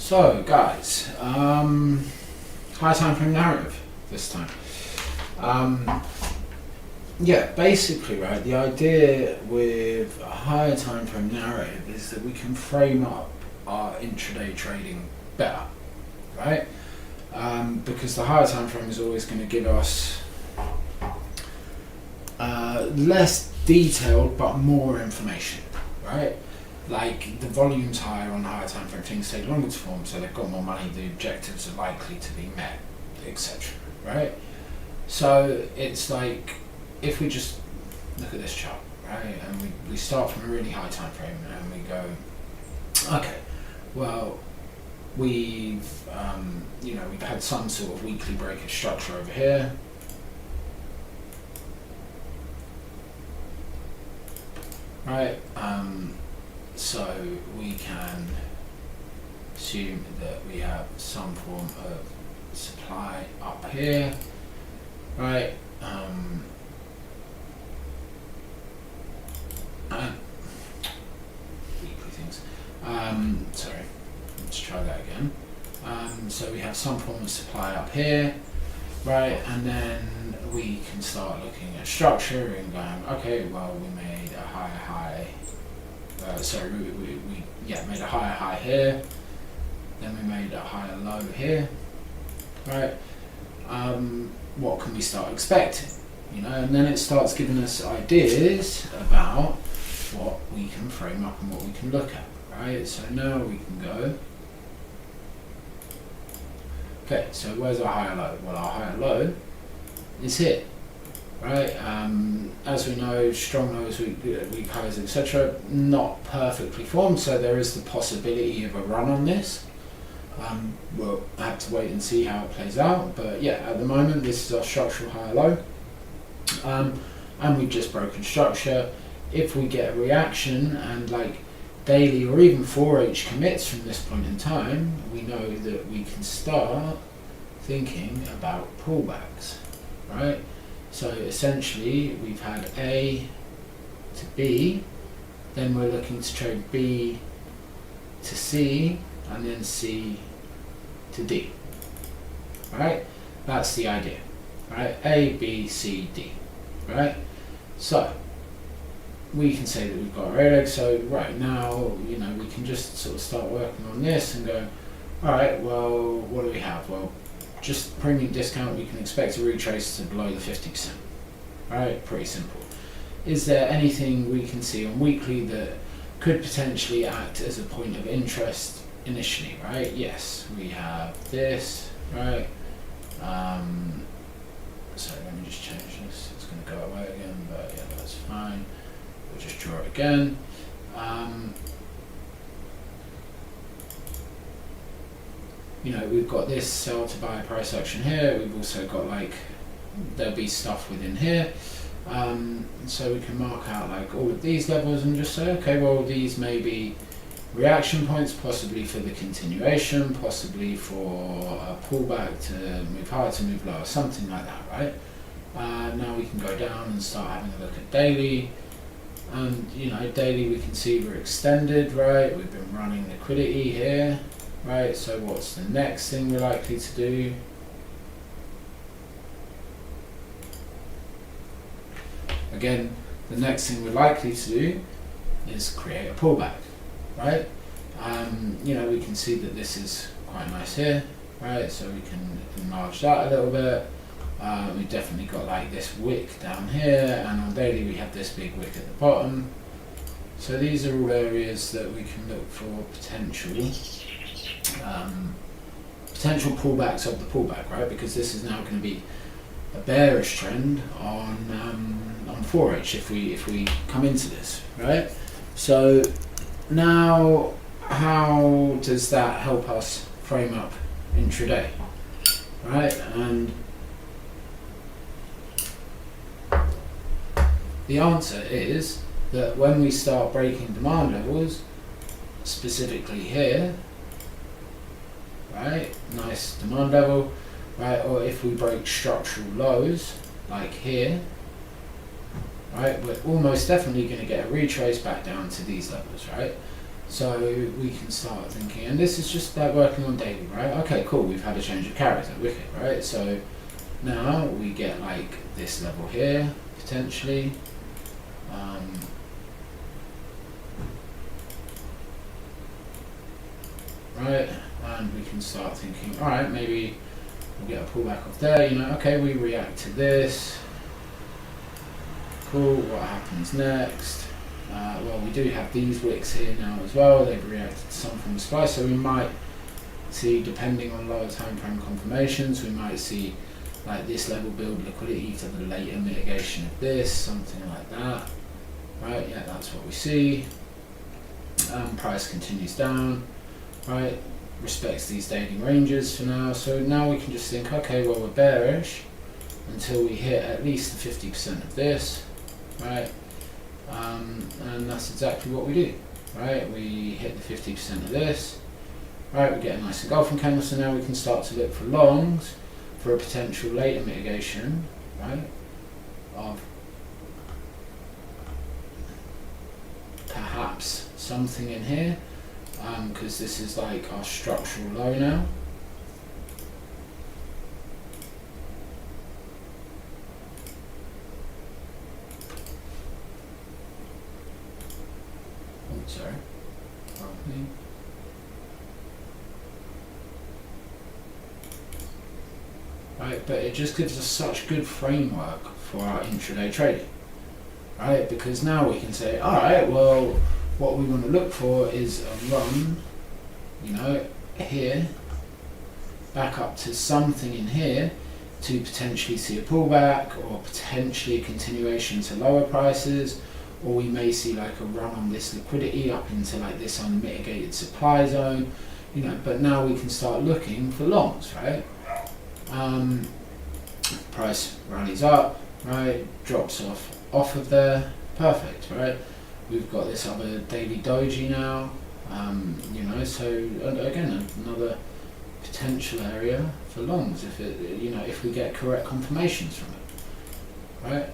So guys, high time frame narrative this time. Yeah, basically, right, the idea with a higher time frame narrative is that we can frame up our intraday trading better, right? Because the higher time frame is always going to give us less detailed but more information, right? Like the volume's higher on the higher time frame, things take longer to form, so they've got more money, the objectives are likely to be met, etc. Right? So it's like, if we just look at this chart, right, and we start from a really high time frame and we go, okay, well, we've we've had some sort of weekly breaker structure over here. Right, so we can assume that we have some form of supply up here, right? Weekly things. Sorry, let's try that again. So we have some form of supply up here, right? And then we can start looking at structure and going, okay, well, we made a higher high. Made a higher high here. Then we made a higher low here, right? What can we start expecting? And then it starts giving us ideas about what we can frame up and what we can look at, right? So now we can go, okay, so where's our higher low? Well, our higher low is here, right? As we know, strong lows, weak highs, etc., not perfectly formed, so there is the possibility of a run on this. We'll have to wait and see how it plays out, but yeah, at the moment this is our structural higher low, and we've just broken structure. If we get a reaction and like daily or even 4H commits from this point in time, we know that we can start thinking about pullbacks, right? So essentially we've had A to B, then we're looking to trade B to C, and then C to D, right? That's the idea, right? A, B, C, D, right? So we can say that we've got our A leg, so right now, we can just sort of start working on this and go, all right, well, what do we have? Well, just premium discount, we can expect a retrace to below the 50%, right? Pretty simple. Is there anything we can see on weekly that could potentially act as a point of interest initially, right? Yes, we have this, right? Sorry, let me just change this. It's going to go away again, but yeah, that's fine. We'll just draw it again. We've got this sell to buy price action here. We've also got there'll be stuff within here. So we can mark out all of these levels and just say, okay, well, these may be reaction points, possibly for the continuation, possibly for a pullback to move higher, to move lower, something like that, right? Now we can go down and start having a look at daily. And daily we can see we're extended, right? We've been running liquidity here, right? So what's the next thing we're likely to do? Again, the next thing we're likely to do is create a pullback, right? We can see that this is quite nice here, right? So we can enlarge that a little bit. We've definitely got this wick down here, and on daily we have this big wick at the bottom. So these are all areas that we can look for potential pullbacks of the pullback, right? Because this is now going to be a bearish trend on 4H if we come into this, right? So now, how does that help us frame up intraday, right? And the answer is that when we start breaking demand levels, specifically here, right, nice demand level, right, or if we break structural lows like here, right, we're almost definitely going to get a retrace back down to these levels, right? So we can start thinking, and this is just like working on daily, right? Okay, cool, we've had a change of character, wicked, right? So now we get like this level here, potentially. Right, and we can start thinking, all right, maybe we'll get a pullback off there, you know, okay, we react to this. Cool, what happens next? Well, we do have these wicks here now as well. They've reacted to some form of supply, so we might see, depending on lower time frame confirmations, we might see like this level build liquidity to the later mitigation of this, something like that. Right, yeah, that's what we see. Price continues down, right, respects these daily ranges for now. So now we can just think, okay, well, we're bearish until we hit at least the 50% of this, right? And that's exactly what we do, right? We hit the 50% of this, right? We get a nice engulfing candle, so now we can start to look for longs for a potential later mitigation, right? Of perhaps something in here, because this is like our structural low now. Sorry. Right, but it just gives us such good framework for our intraday trading, right? Because now we can say, all right, well, what we want to look for is a run, you know, here, back up to something in here to potentially see a pullback or potentially a continuation to lower prices, or we may see like a run on this liquidity up into like this unmitigated supply zone, you know, but now we can start looking for longs, right? Price rallies up, right, drops off of there, perfect, right? We've got this other daily doji now, you know, so again, another potential area for longs if it, you know, if we get correct confirmations from it, right?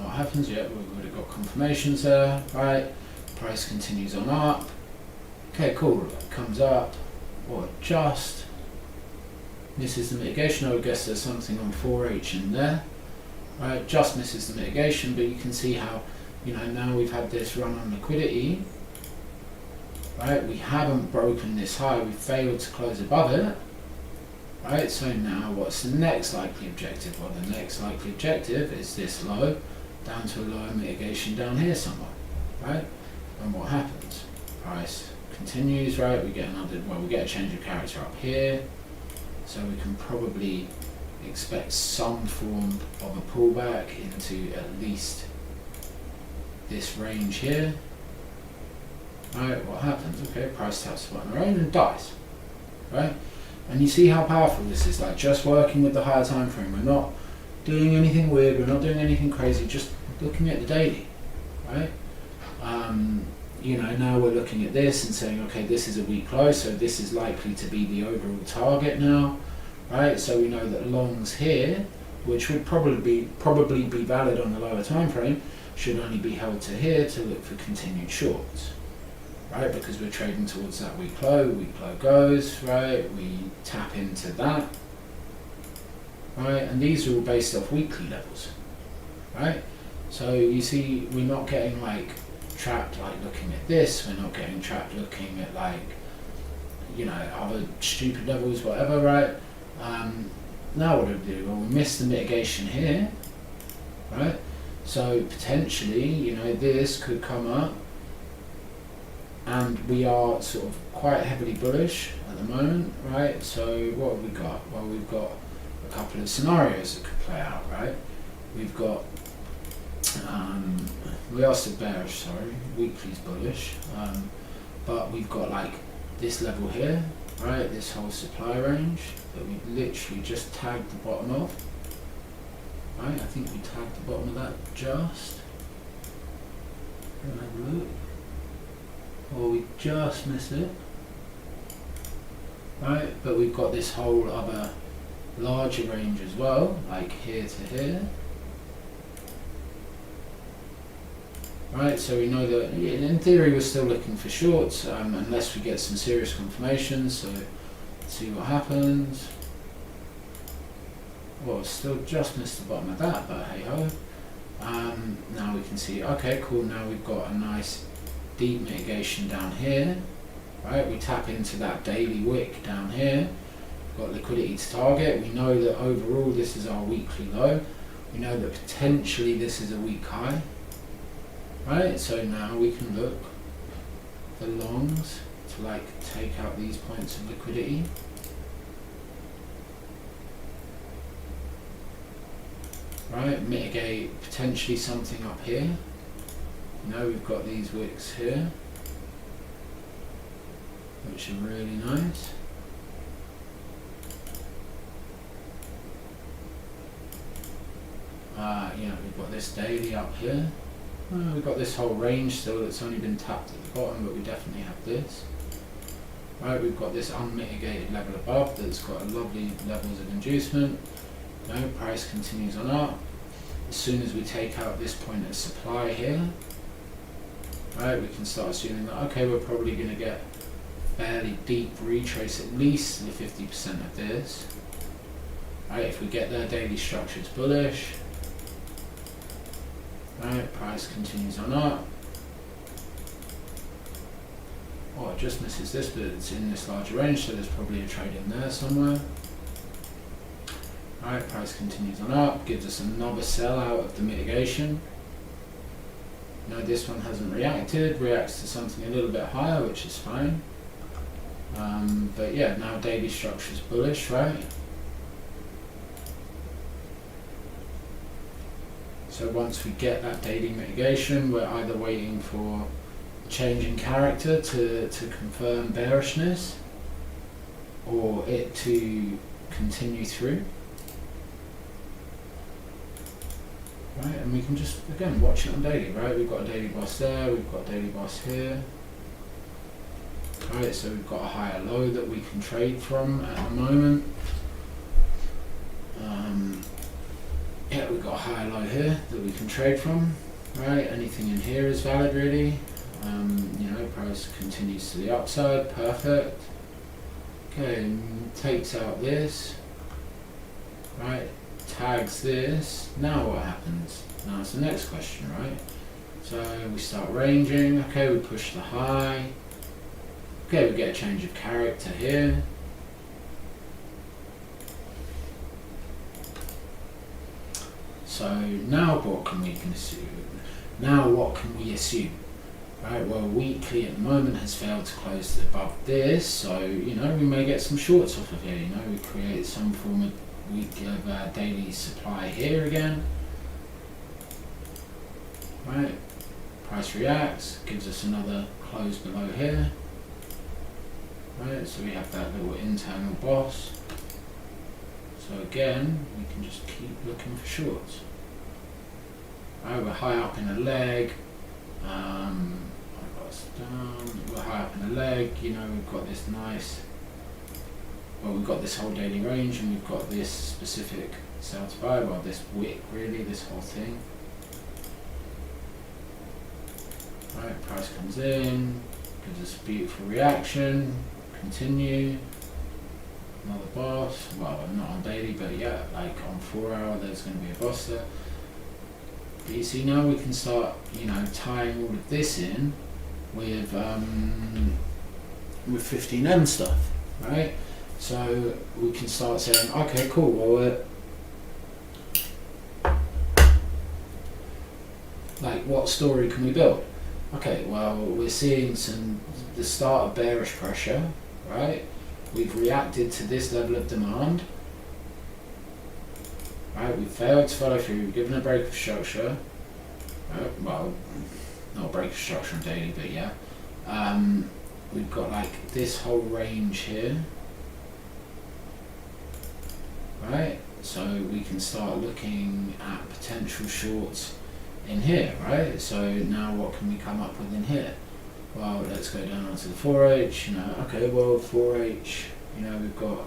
What happens? Yeah, we've already got confirmations there, right? Price continues on up. Okay, cool. It comes up, or just misses the mitigation. I would guess there's something on 4H in there, right? Just misses the mitigation, but you can see how, you know, now we've had this run on liquidity, right? We haven't broken this high. We failed to close above it. Right, so now what's the next likely objective? Well, the next likely objective is this low down to a lower mitigation down here somewhere, right? And what happens? Price continues, right? We get another, well, we get a change of character up here, so we can probably expect some form of a pullback into at least this range here. Right, what happens? Okay, price taps the bottom of the range and dies, right? And you see how powerful this is, like just working with the higher time frame. We're not doing anything weird, we're not doing anything crazy, just looking at the daily, right? You know, now we're looking at this and saying, okay, this is a weak low, so this is likely to be the overall target now, right? So we know that longs here, which would probably be valid on the lower time frame, should only be held to here to look for continued shorts. Right, because we're trading towards that weak low goes, right, we tap into that, right, and these are all based off weekly levels, right, so you see we're not getting like trapped like looking at this, we're not getting trapped looking at like, you know, other stupid levels, whatever, right. Now what do we do? Well, we missed the mitigation here, right, so potentially, you know, this could come up. And we are sort of quite heavily bullish at the moment, right? So what have we got? Well, we've got a couple of scenarios that could play out, right? We've got, we are still bearish, sorry, weekly's bullish, but we've got like this level here, right? This whole supply range that we've literally just tagged the bottom of, right? I think we tagged the bottom of that just. Have a look. Or we just missed it, right? But we've got this whole other larger range as well, like here to here, right? So we know that in theory we're still looking for shorts, unless we get some serious confirmations. So let's see what happens. Well, still just missed the bottom of that, but hey ho. Now we can see, okay, cool, now we've got a nice deep mitigation down here, right? We tap into that daily wick down here, we've got liquidity to target. We know that overall this is our weekly low. We know that potentially this is a weak high, right? So now we can look for longs to like take out these points of liquidity. Right, mitigate potentially something up here. You know, we've got these wicks here, which are really nice. You know, we've got this daily up here. We've got this whole range still that's only been tapped at the bottom, but we definitely have this. Right, we've got this unmitigated level above that's got lovely levels of inducement. No, price continues on up. As soon as we take out this point of supply here, right, we can start assuming that, okay, we're probably going to get fairly deep retrace, at least the 50% of this. Right, if we get there, daily structure's bullish. Right, price continues on up. Oh, it just misses this, but it's in this larger range, so there's probably a trade in there somewhere. Alright, price continues on up, gives us another sell out of the mitigation. No, this one hasn't reacted, reacts to something a little bit higher, which is fine. But yeah, now daily structure is bullish, right? So once we get that daily mitigation, we're either waiting for a change in character to confirm bearishness, or it to continue through. Right, and we can just, again, watch it on daily, right? We've got a daily boss there, we've got a daily boss here. Right, so we've got a higher low that we can trade from at the moment. Yeah, we've got a higher low here that we can trade from. Right, anything in here is valid really. You know, price continues to the upside, perfect. Okay, takes out this. Right. Tags this. Now what happens? Now it's the next question, right? So we start ranging. Okay, we push the high. Okay, we get a change of character here. So now what can we assume? Now what can we assume? Right, well, weekly at the moment has failed to close above this, so you know we may get some shorts off of here. You know, we create some form of week of daily supply here again. Right, price reacts, gives us another close below here. Right, so we have that little internal boss. So again, we can just keep looking for shorts. Right, we're high up in a leg. We're high up in a leg. You know, we've got this nice. Well, we've got this whole daily range, and we've got this specific sell to buy. Well, this wick, really, this whole thing. Right, price comes in, gives us a beautiful reaction. Continue. Another boss. Well, not on daily, but yeah, like on 4 hour, there's going to be a boss there. But you see, now we can start, you know, tying all of this in with 15M stuff, right? So we can start saying, okay, cool. Well, like, what story can we build? Okay, well, we're seeing the start of bearish pressure, right? We've reacted to this level of demand. Right, we've failed to follow through, we've given a break of structure. Well, not a break of structure on daily, but yeah. We've got like this whole range here. Right, so we can start looking at potential shorts in here, right? So now what can we come up with in here? Well, let's go down onto the 4H, you know, okay, well, 4H, you know, we've got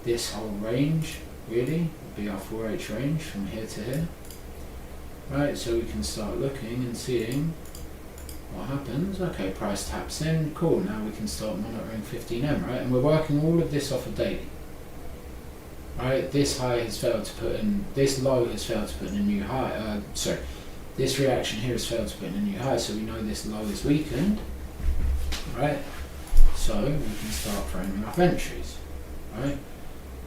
this whole range, really, would be our 4H range from here to here. right? So we can start looking and seeing what happens. Okay, price taps in, cool, now we can start monitoring 15M, right? And we're working all of this off of daily. Right, this high has failed to put in, this low has failed to put in a new high, this reaction here has failed to put in a new high, so we know this low is weakened, right? So we can start framing up entries, right?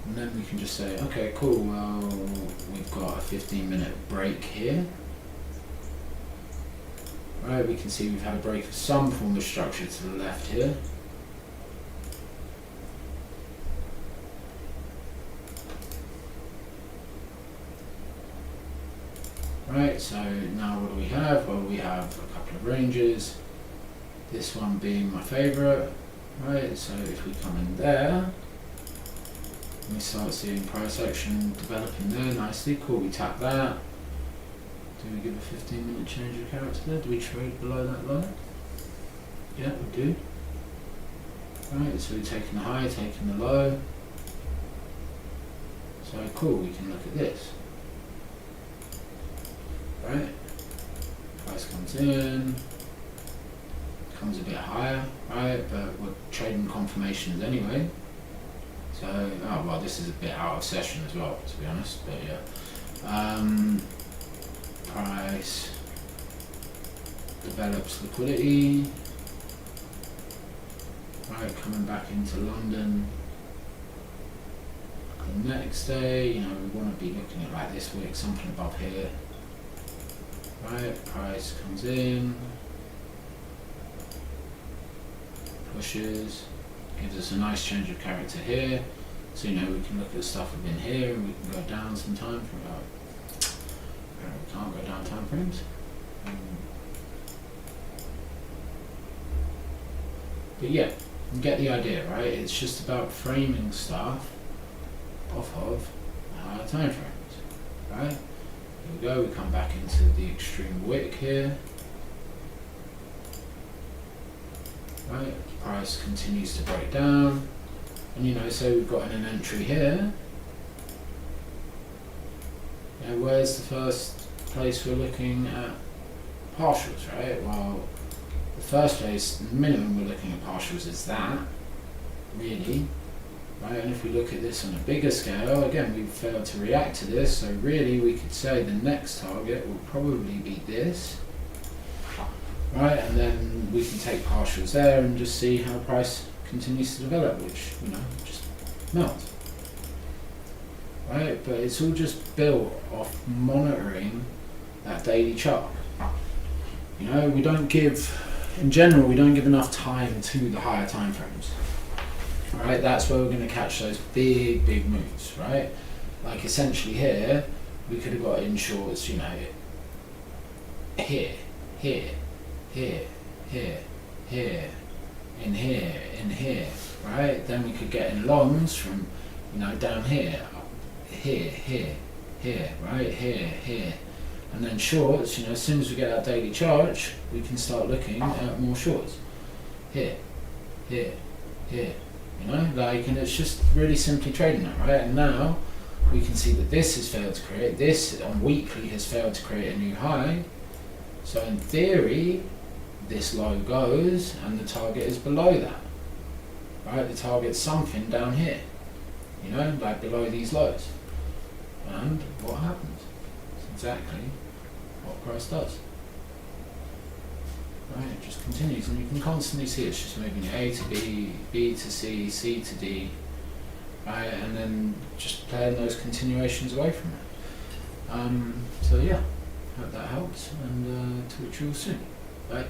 And then we can just say, okay, cool, well, we've got a 15-minute break here. Right, we can see we've had a break of some form of structure to the left here. Right, so now what do we have? Well, we have a couple of ranges, this one being my favourite, right? So if we come in there, we start seeing price action developing there nicely. Cool, we tap that. Do we give a 15-minute change of character there? Do we trade below that line? Yeah, we do. Right, so we're taking the high, taking the low. So cool, we can look at this. Right, price comes in, comes a bit higher, right, but we're trading confirmations anyway. So, oh well, this is a bit out of session as well, to be honest, but yeah. Price develops liquidity, right, coming back into London. The next day, you know, we want to be looking at like this week, something above here. Right, price comes in, pushes, gives us a nice change of character here. So you know we can look at stuff within here and we can go down some time frame. We can't go down time frames. But yeah, you get the idea, right? It's just about framing stuff off of higher time frames, right? Here we go, we come back into the extreme wick here. Right, price continues to break down. And you know, so we've got an entry here. Now, where's the first place we're looking at partials, right? Well, the first place, the minimum we're looking at partials is that, really. Right, and if we look at this on a bigger scale, again, we've failed to react to this, so really we could say the next target will probably be this. Right, and then we can take partials there and just see how price continues to develop, which, you know, just melts. Right, but it's all just built off monitoring that daily chart. You know, we don't give, in general, we don't give enough time to the higher time frames. Right, that's where we're going to catch those big moves, right? Like essentially here, we could have got in shorts, you know, here, here, here, here, here, in here, right? Then we could get in longs from, you know, down here, here, right? Here. And then shorts, you know, as soon as we get our daily chart, we can start looking at more shorts. Here. You know, like, and it's just really simply trading that, right? And now we can see that this has failed to create, this on weekly has failed to create a new high. So in theory, this low goes and the target is below that, right? The target's something down here, you know, like below these lows. And what happens? It's exactly what price does. Right, it just continues, and you can constantly see it's just moving A to B, B to C, C to D, right, and then just playing those continuations away from it. So yeah, hope that helps, and talk to you all soon. Bye.